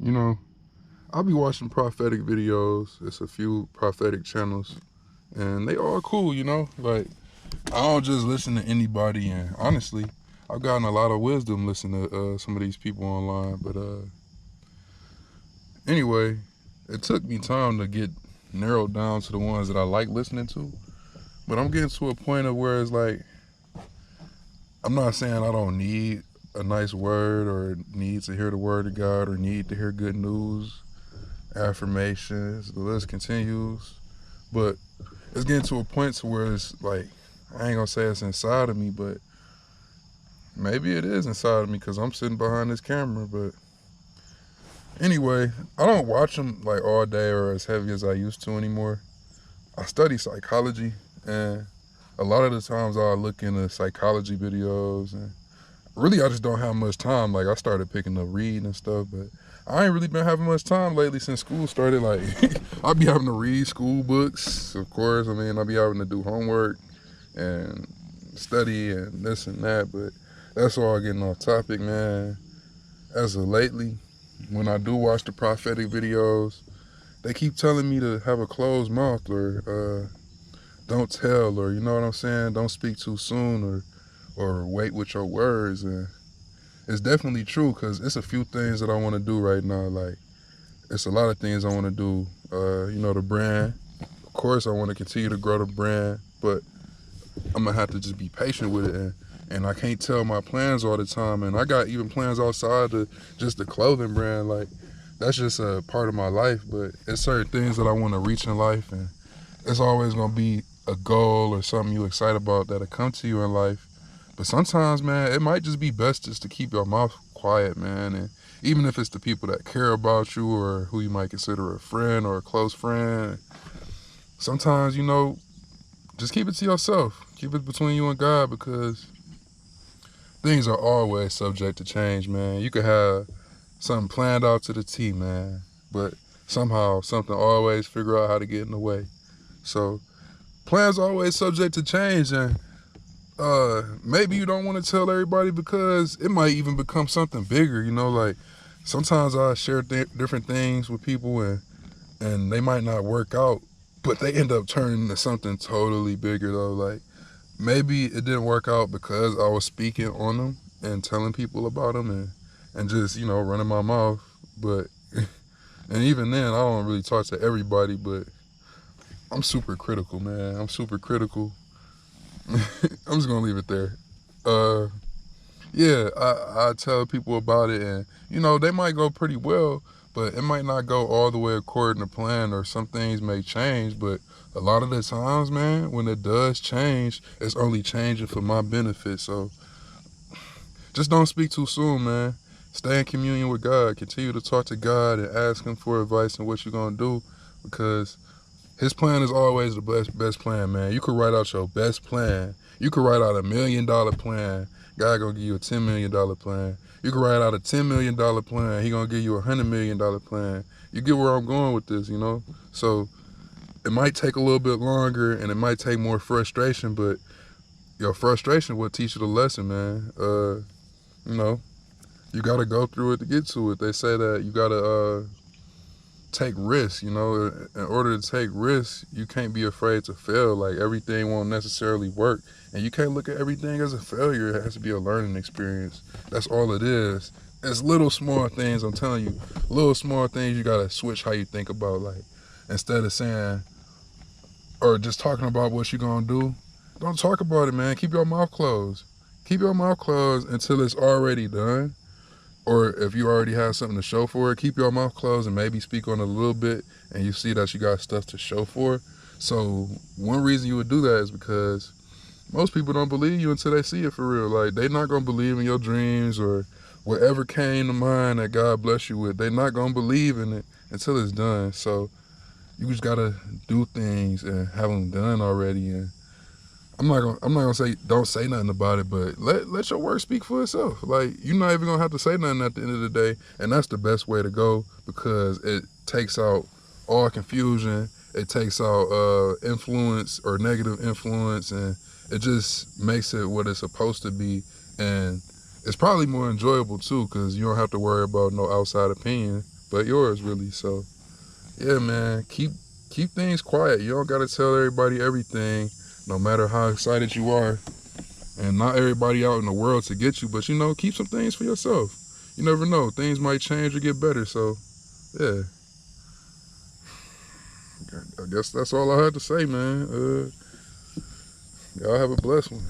you know, I'll be watching prophetic videos. It's a few prophetic channels, and they all cool, Like, I don't just listen to anybody, and honestly, I've gotten a lot of wisdom listening to some of these people online. But anyway, it took me time to get narrowed down to the ones that I like listening to. But I'm getting to a point of where it's like, I'm not saying I don't need a nice word or need to hear the word of God or need to hear good news, affirmations, the list continues. But it's getting to a point to where it's like, I ain't gonna say it's inside of me, but maybe it is inside of me because I'm sitting behind this camera. But anyway, I don't watch them like all day or as heavy as I used to anymore. I study psychology, and a lot of the times I look into psychology videos, and really I just don't have much time. Like, I started picking up reading and stuff, but I ain't really been having much time lately since school started. Like, I'll be having to read school books, of course. I mean, I'll be having to do homework and study and this and that, but that's all getting off topic, man. As of lately, when I do watch the prophetic videos, they keep telling me to have a closed mouth or don't tell, or you know what I'm saying? Don't speak too soon, or wait with your words. And it's definitely true because it's a few things that I want to do right now. Like, it's a lot of things I want to do. The brand. Of course, I want to continue to grow the brand, but I'm gonna have to just be patient with it, and I can't tell my plans all the time. And I got even plans outside just the clothing brand. Like, that's just a part of my life. But it's certain things that I want to reach in life, and it's always gonna be a goal or something you excited about that'll come to you in life. But sometimes, man, it might just be best just to keep your mouth quiet, man. And even if it's the people that care about you or who you might consider a friend or a close friend, sometimes, just keep it to yourself. Keep it between you and God, because things are always subject to change, man. You could have something planned out to the T, man, but somehow something always figure out how to get in the way. So plans are always subject to change, and maybe you don't want to tell everybody because it might even become something bigger, like sometimes I share different things with people, and they might not work out, but they end up turning into something totally bigger though. Like, maybe it didn't work out because I was speaking on them and telling people about them and just, running my mouth. But, and even then, I don't really talk to everybody, but I'm super critical, man. I'm super critical. I'm just gonna leave it there. Yeah, I tell people about it, and they might go pretty well, but it might not go all the way according to plan, or some things may change. But a lot of the times, man, when it does change, it's only changing for my benefit. So just don't speak too soon, man. Stay in communion with God. Continue to talk to God and ask Him for advice on what you're gonna do, because His plan is always the best plan, man. You could write out your best plan. You could write out $1 million plan. God gonna give you a $10 million plan. You could write out a $10 million plan. He gonna give you a $100 million plan. You get where I'm going with this, So it might take a little bit longer, and it might take more frustration, but your frustration will teach you the lesson, man. You gotta go through it to get to it. They say that you gotta take risks, In order to take risks, you can't be afraid to fail. Like, everything won't necessarily work, and you can't look at everything as a failure. It has to be a learning experience. That's all it is. It's little small things, I'm telling you. Little small things you gotta switch how you think about. Like, instead of saying or just talking about what you're gonna do, don't talk about it, man. Keep your mouth closed. Keep your mouth closed until it's already done. Or if you already have something to show for it, keep your mouth closed and maybe speak on it a little bit, and you see that you got stuff to show for it. So one reason you would do that is because most people don't believe you until they see it for real. Like, they're not gonna believe in your dreams or whatever came to mind that God bless you with. They're not gonna believe in it until it's done. So you just gotta do things and have them done already. And I'm not gonna say don't say nothing about it, but let your work speak for itself. Like, you're not even gonna have to say nothing at the end of the day, and that's the best way to go, because it takes out all confusion. It takes out influence or negative influence, and it just makes it what it's supposed to be. And it's probably more enjoyable too, because you don't have to worry about no outside opinion. but yours really. So yeah, man, keep things quiet. You don't gotta tell everybody everything, no matter how excited you are. And not everybody out in the world to get you, but keep some things for yourself. You never know. Things might change or get better. So yeah. I guess that's all I had to say, man. Y'all have a blessed one.